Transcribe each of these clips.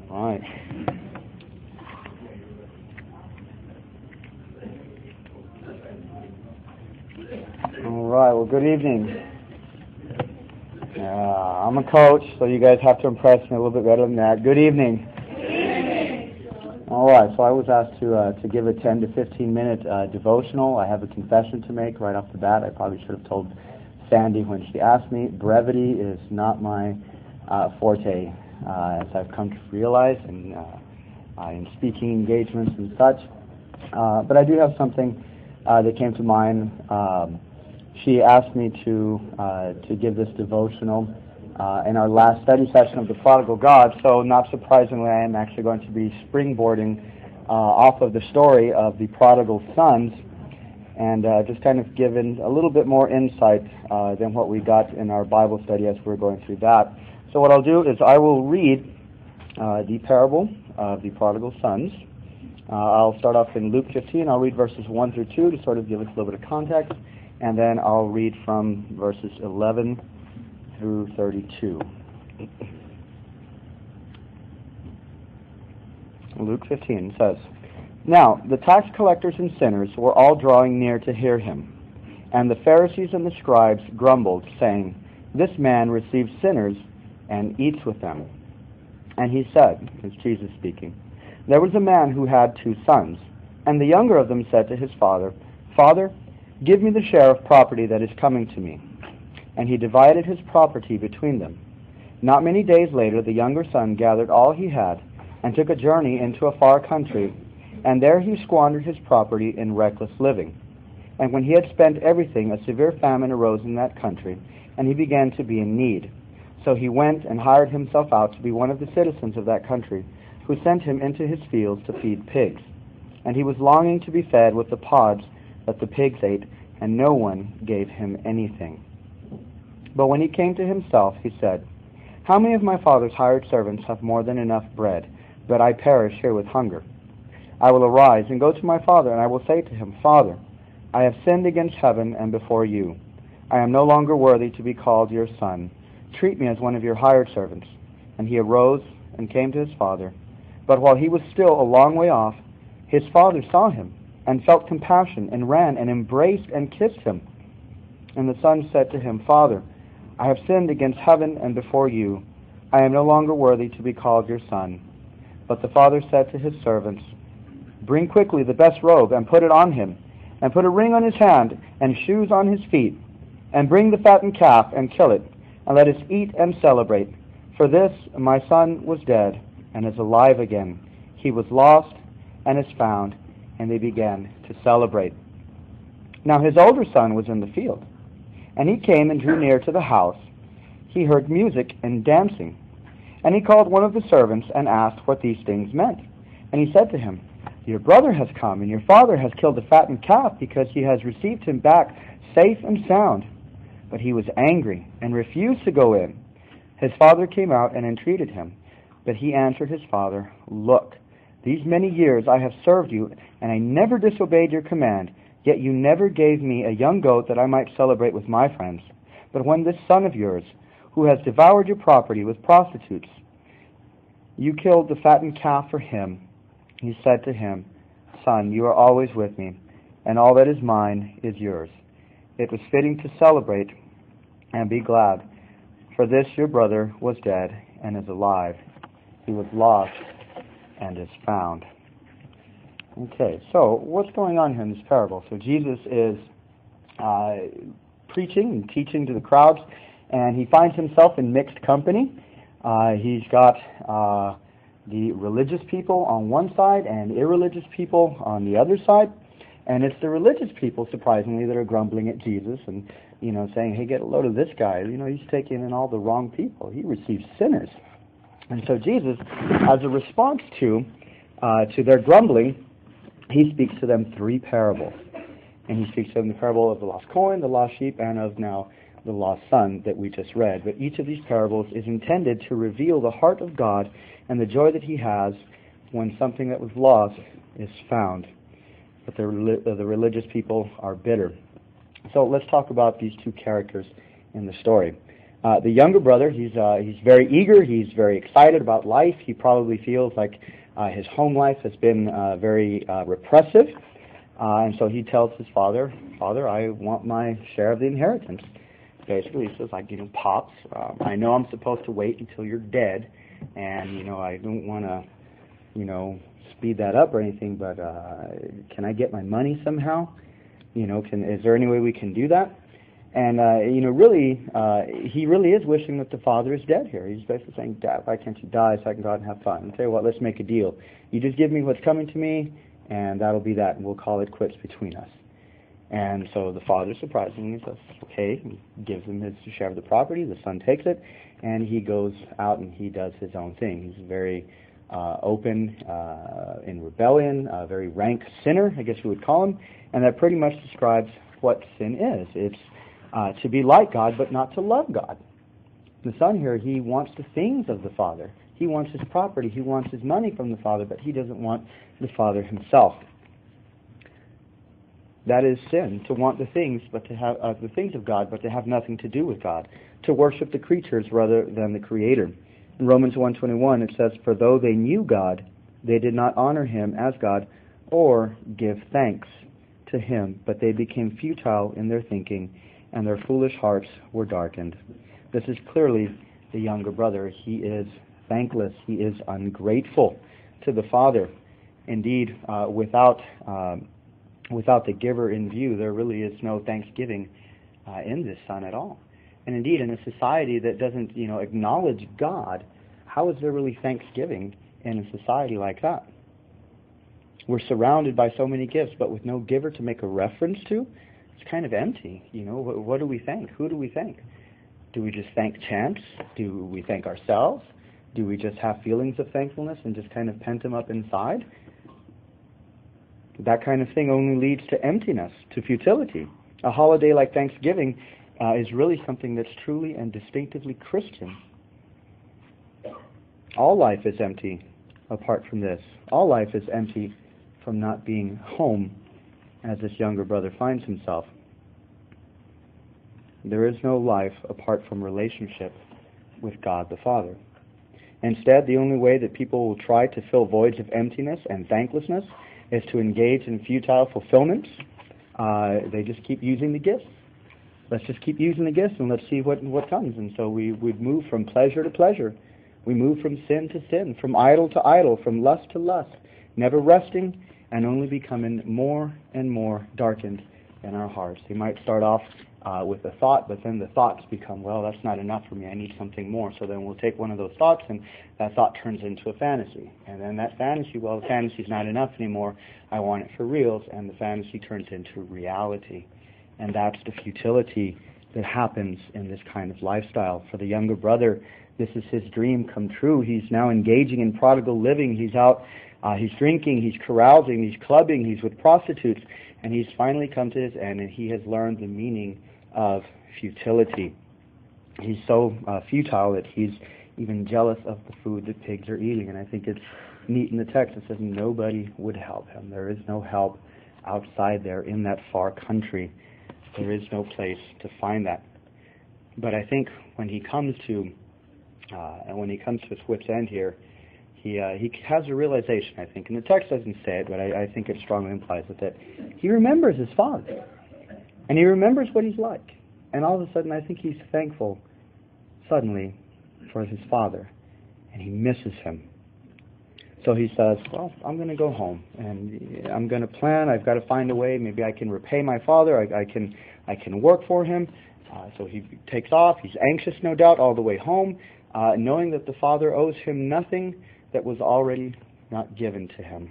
All right. All right, well, good evening. I'm a coach, so you guys have to impress me a little bit better than that. Good evening. All right, so I was asked to give a 10 to 15-minute devotional. I have a confession to make right off the bat. I probably should have told Sandy when she asked me. Brevity is not my forte, as I've come to realize in speaking engagements and such. But I do have something that came to mind. She asked me to give this devotional in our last study session of the Prodigal God, so not surprisingly I am actually going to be springboarding off of the story of the Prodigal Sons and just kind of giving a little bit more insight than what we got in our Bible study as we're going through that. So what I'll do is I will read the parable of the Prodigal Sons. I'll start off in Luke 15. I'll read verses 1 through 2 to sort of give us a little bit of context, and then I'll read from verses 11 through 32. Luke 15 says, "Now the tax collectors and sinners were all drawing near to hear him. And the Pharisees and the scribes grumbled, saying, 'This man receives sinners and eats with them.' And he said," it's Jesus speaking, "There was a man who had 2 sons, and the younger of them said to his father, 'Father, give me the share of property that is coming to me.' And he divided his property between them. Not many days later, the younger son gathered all he had and took a journey into a far country, and there he squandered his property in reckless living. And when he had spent everything, a severe famine arose in that country, and he began to be in need. So he went and hired himself out to be one of the citizens of that country, who sent him into his fields to feed pigs. And he was longing to be fed with the pods that the pigs ate, and no one gave him anything. But when he came to himself, he said, 'How many of my father's hired servants have more than enough bread, but I perish here with hunger? I will arise and go to my father, and I will say to him, Father, I have sinned against heaven and before you. I am no longer worthy to be called your son. Treat me as one of your hired servants.' And he arose and came to his father. But while he was still a long way off, his father saw him and felt compassion and ran and embraced and kissed him. And the son said to him, 'Father, I have sinned against heaven and before you. I am no longer worthy to be called your son.' But the father said to his servants, 'Bring quickly the best robe and put it on him, and put a ring on his hand and shoes on his feet, and bring the fattened calf and kill it, and let us eat and celebrate. For this my son was dead and is alive again. He was lost and is found.' And they began to celebrate. Now his older son was in the field, and he came and drew near to the house. He heard music and dancing. And he called one of the servants and asked what these things meant. And he said to him, 'Your brother has come, and your father has killed the fattened calf, because he has received him back safe and sound.' But he was angry and refused to go in. His father came out and entreated him. But he answered his father, 'Look, these many years I have served you, and I never disobeyed your command, yet you never gave me a young goat that I might celebrate with my friends. But when this son of yours, who has devoured your property with prostitutes, you killed the fattened calf for him.' He said to him, 'Son, you are always with me, and all that is mine is yours. It was fitting to celebrate and be glad, for this your brother was dead and is alive. He was lost and is found.'" Okay, so what's going on here in this parable? So Jesus is preaching and teaching to the crowds, and he finds himself in mixed company. He's got the religious people on one side and irreligious people on the other side. And it's the religious people, surprisingly, that are grumbling at Jesus and, saying, "Hey, get a load of this guy. He's taking in all the wrong people. He receives sinners." And so Jesus, as a response to their grumbling, he speaks to them 3 parables. And he speaks to them the parable of the lost coin, the lost sheep, and of now the lost son that we just read. But each of these parables is intended to reveal the heart of God and the joy that he has when something that was lost is found. But the religious people are bitter. So let's talk about these 2 characters in the story. The younger brother, he's very eager, he's very excited about life. He probably feels like his home life has been very repressive. And so he tells his father, "Father, I want my share of the inheritance." Basically, he says, "Pops, I know I'm supposed to wait until you're dead, and, I don't want to, speed that up or anything, but can I get my money somehow? Is there any way we can do that?" And, really, he really is wishing that the father is dead here. He's basically saying, "Dad, why can't you die so I can go out and have fun? I'll tell you what, let's make a deal. You just give me what's coming to me, and that'll be that, and we'll call it quits between us." And so the father, surprisingly, says, "Okay," he gives him his share of the property. The son takes it, and he goes out and he does his own thing. He's very open in rebellion, a very rank sinner, I guess you would call him, and that pretty much describes what sin is. It's to be like God, but not to love God. The son here, he wants the things of the father. He wants his property. He wants his money from the father, but he doesn't want the father himself. That is sin, to want the things, but to have the things of God, but to have nothing to do with God, to worship the creatures rather than the Creator. In Romans 1:21, it says, "For though they knew God, they did not honor him as God or give thanks to him, but they became futile in their thinking, and their foolish hearts were darkened." This is clearly the younger brother. He is thankless. He is ungrateful to the father. Indeed, without the giver in view, there really is no thanksgiving in this son at all. And indeed, in a society that doesn't, acknowledge God, how is there really thanksgiving in a society like that? We're surrounded by so many gifts, but with no giver to make a reference to, it's kind of empty. What do we thank? Who do we thank? Do we just thank chance? Do we thank ourselves? Do we just have feelings of thankfulness and just kind of pent them up inside? That kind of thing only leads to emptiness, to futility. A holiday like Thanksgiving is really something that's truly and distinctively Christian. All life is empty apart from this. All life is empty from not being home as this younger brother finds himself. There is no life apart from relationship with God the Father. Instead, the only way that people will try to fill voids of emptiness and thanklessness is to engage in futile fulfillments. They just keep using the gifts. Let's just keep using the gifts and let's see what comes. And so we move from pleasure to pleasure. We move from sin to sin, from idol to idol, from lust to lust, never resting and only becoming more and more darkened in our hearts. They might start off with a thought, but then the thoughts become, well, that's not enough for me, I need something more. So then we'll take one of those thoughts and that thought turns into a fantasy. And then that fantasy, well, the fantasy's not enough anymore, I want it for reals, and the fantasy turns into reality. And that's the futility that happens in this kind of lifestyle. For the younger brother, this is his dream come true. He's now engaging in prodigal living. He's out, he's drinking, he's carousing, he's clubbing, he's with prostitutes, and he's finally come to his end, and he has learned the meaning of futility. He's so futile that he's even jealous of the food that pigs are eating. And I think it's neat in the text. It says nobody would help him. There is no help outside there in that far country. There is no place to find that. But I think when he comes to his wit's end here, he has a realization, I think. And the text doesn't say it, but I think it strongly implies it, that he remembers his father. And he remembers what he's like. And all of a sudden, I think he's thankful, suddenly, for his father. And he misses him. So he says, well, I'm going to go home. And I'm going to plan. I've got to find a way. Maybe I can repay my father. I can work for him. So he takes off. He's anxious, no doubt, all the way home, knowing that the father owes him nothing that was already not given to him.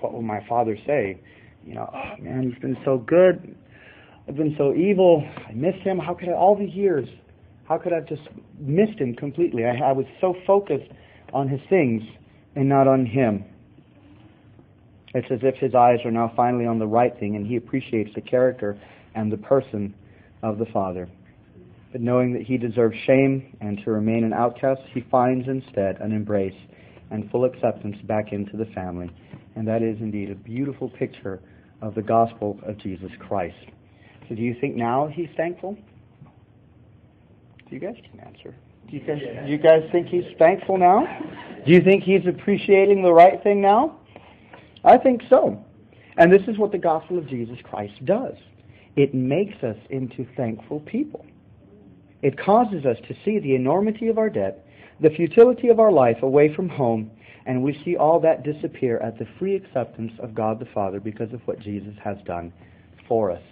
What will my father say? Oh, man, he's been so good. I've been so evil. I miss him. How could I, all these years, how could I have just missed him completely? I was so focused on his things and not on him. It's as if his eyes are now finally on the right thing, and he appreciates the character and the person of the Father. But knowing that he deserves shame and to remain an outcast, he finds instead an embrace and full acceptance back into the family. And that is indeed a beautiful picture of the gospel of Jesus Christ. So do you think now he's thankful? You guys can answer. Do you guys think he's thankful now? Do you think he's appreciating the right thing now? I think so. And this is what the gospel of Jesus Christ does. It makes us into thankful people. It causes us to see the enormity of our debt, the futility of our life away from home, and we see all that disappear at the free acceptance of God the Father because of what Jesus has done for us.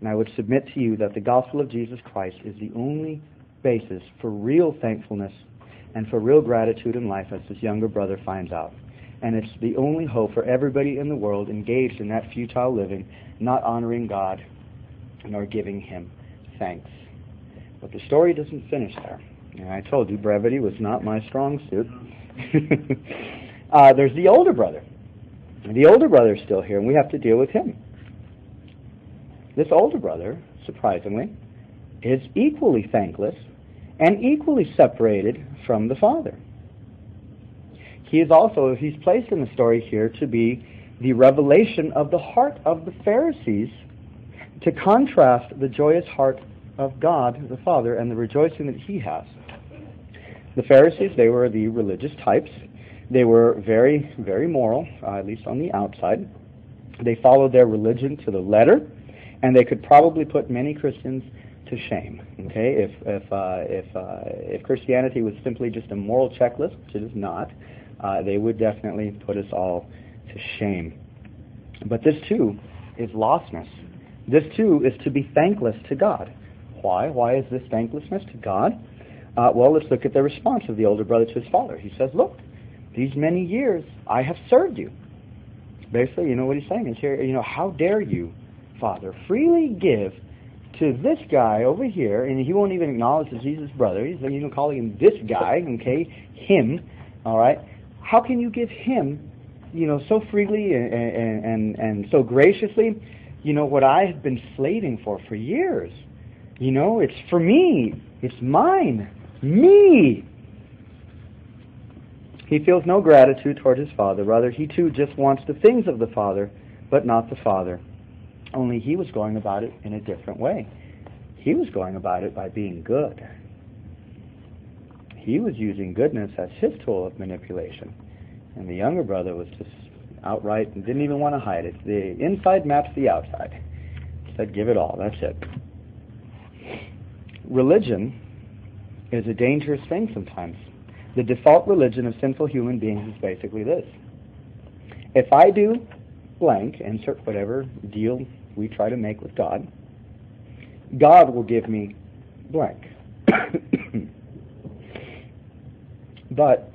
And I would submit to you that the gospel of Jesus Christ is the only basis for real thankfulness and for real gratitude in life, as this younger brother finds out. And it's the only hope for everybody in the world engaged in that futile living, not honoring God nor giving Him thanks. But the story doesn't finish there. And I told you brevity was not my strong suit. There's the older brother. The older brother is still here, and we have to deal with him. This older brother, surprisingly, is equally thankless and equally separated from the father. He's placed in the story here to be the revelation of the heart of the Pharisees, to contrast the joyous heart of God the Father and the rejoicing that He has. The Pharisees, they were the religious types. They were very, very moral, at least on the outside. They followed their religion to the letter, and they could probably put many Christians to shame. Okay, if Christianity was simply just a moral checklist, which it is not, they would definitely put us all to shame. But this too is lostness. This too is to be thankless to God. Why? Why is this thanklessness to God? Well, let's look at the response of the older brother to his father. He says, look, these many years I have served you. Basically, what he's saying is here, how dare you, Father, freely give to this guy over here, and he won't even acknowledge that he's his brother. He's calling him this guy, okay, him, all right? How can you give him, so freely and so graciously, what I have been slaving for years? It's for me. It's mine. Me. He feels no gratitude toward his father. Rather, he too just wants the things of the Father, but not the Father. Only he was going about it in a different way. He was going about it by being good. He was using goodness as his tool of manipulation. And the younger brother was just outright and didn't even want to hide it. The inside maps the outside. Said, give it all. That's it. Religion is a dangerous thing sometimes. The default religion of sinful human beings is basically this. If I do blank, insert whatever deal we try to make with God, God will give me blank. But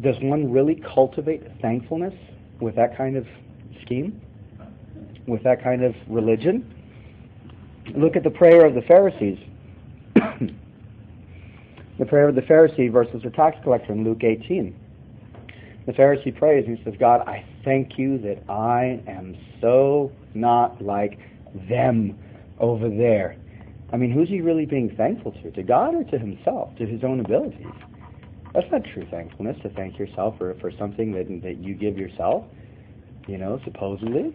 does one really cultivate thankfulness with that kind of scheme? With that kind of religion? Look at the prayer of the Pharisees. The prayer of the Pharisee versus the tax collector in Luke 18. The Pharisee prays and he says, God, I thank you that I am so not like them over there. I mean, who's he really being thankful to? To God or to himself, to his own abilities? That's not true thankfulness, to thank yourself for something that you give yourself, supposedly.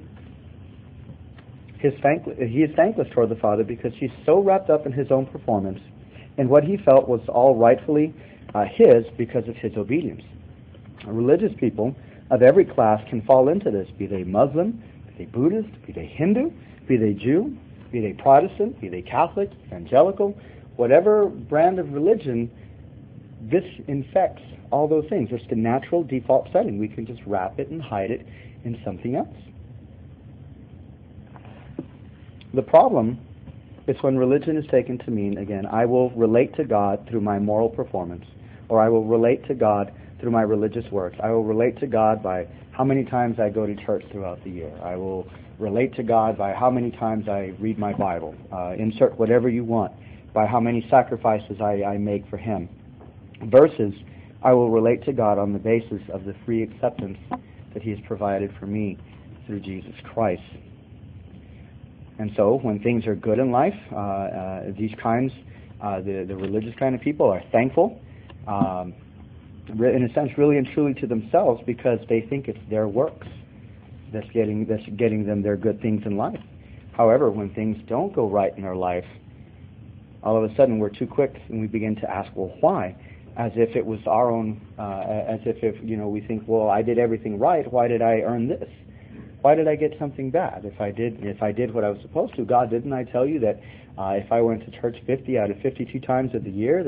He is thankless toward the Father because he's so wrapped up in his own performance and what he felt was all rightfully his because of his obedience. Religious people of every class can fall into this, be they Muslim, be they Buddhist, be they Hindu, be they Jew, be they Protestant, be they Catholic, evangelical, whatever brand of religion, this infects all those things. It's the natural default setting. We can just wrap it and hide it in something else. The problem is when religion is taken to mean, again, I will relate to God through my moral performance, or I will relate to God through my religious works. I will relate to God by how many times I go to church throughout the year. I will relate to God by how many times I read my Bible. Insert whatever you want, by how many sacrifices I make for Him. Versus, I will relate to God on the basis of the free acceptance that He has provided for me through Jesus Christ. And so, when things are good in life, these kinds, the religious kind of people are thankful, in a sense, really and truly to themselves, because they think it's their works that's getting them their good things in life. However, when things don't go right in their life, all of a sudden we're too quick and we begin to ask, well, why? As if it was our own, as if we think, well, I did everything right. Why did I earn this? Why did I get something bad? If I did what I was supposed to, God, didn't I tell you that if I went to church 50 out of 52 times of the year,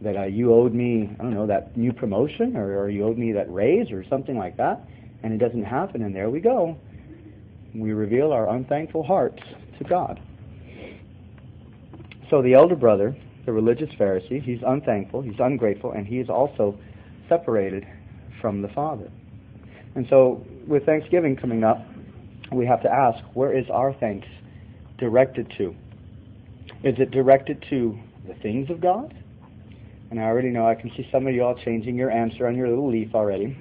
that you owed me, I don't know, that new promotion, or you owed me that raise, or something like that? And it doesn't happen, and there we go. We reveal our unthankful hearts to God. So the elder brother, the religious Pharisee, he's unthankful, he's ungrateful, and he is also separated from the Father. And so with Thanksgiving coming up, we have to ask, where is our thanks directed to? Is it directed to the things of God? And I already know, I can see some of you all changing your answer on your little leaf already.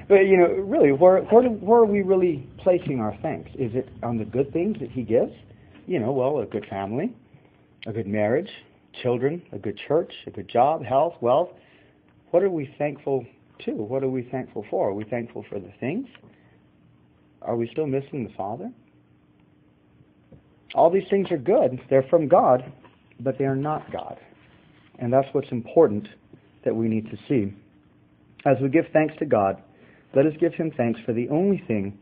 But, really, where are we really placing our thanks? Is it on the good things that He gives? A good family, a good marriage, children, a good church, a good job, health, wealth. What are we thankful to? What are we thankful for? Are we thankful for the things? Are we still missing the Father? All these things are good. They're from God, but they are not God. And that's what's important that we need to see. As we give thanks to God, let us give Him thanks for the only thing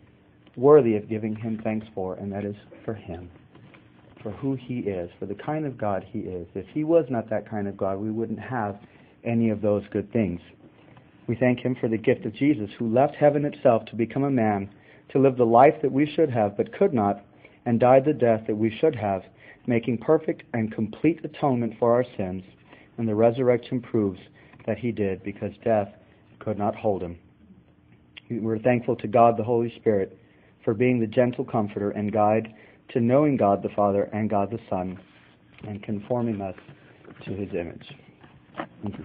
worthy of giving Him thanks for, and that is for Him, for who He is, for the kind of God He is. If He was not that kind of God, we wouldn't have any of those good things. We thank Him for the gift of Jesus, who left heaven itself to become a man, to live the life that we should have but could not, and died the death that we should have, making perfect and complete atonement for our sins. And the resurrection proves that He did, because death could not hold Him. We're thankful to God the Holy Spirit for being the gentle comforter and guide to knowing God the Father and God the Son, and conforming us to His image. Thank you.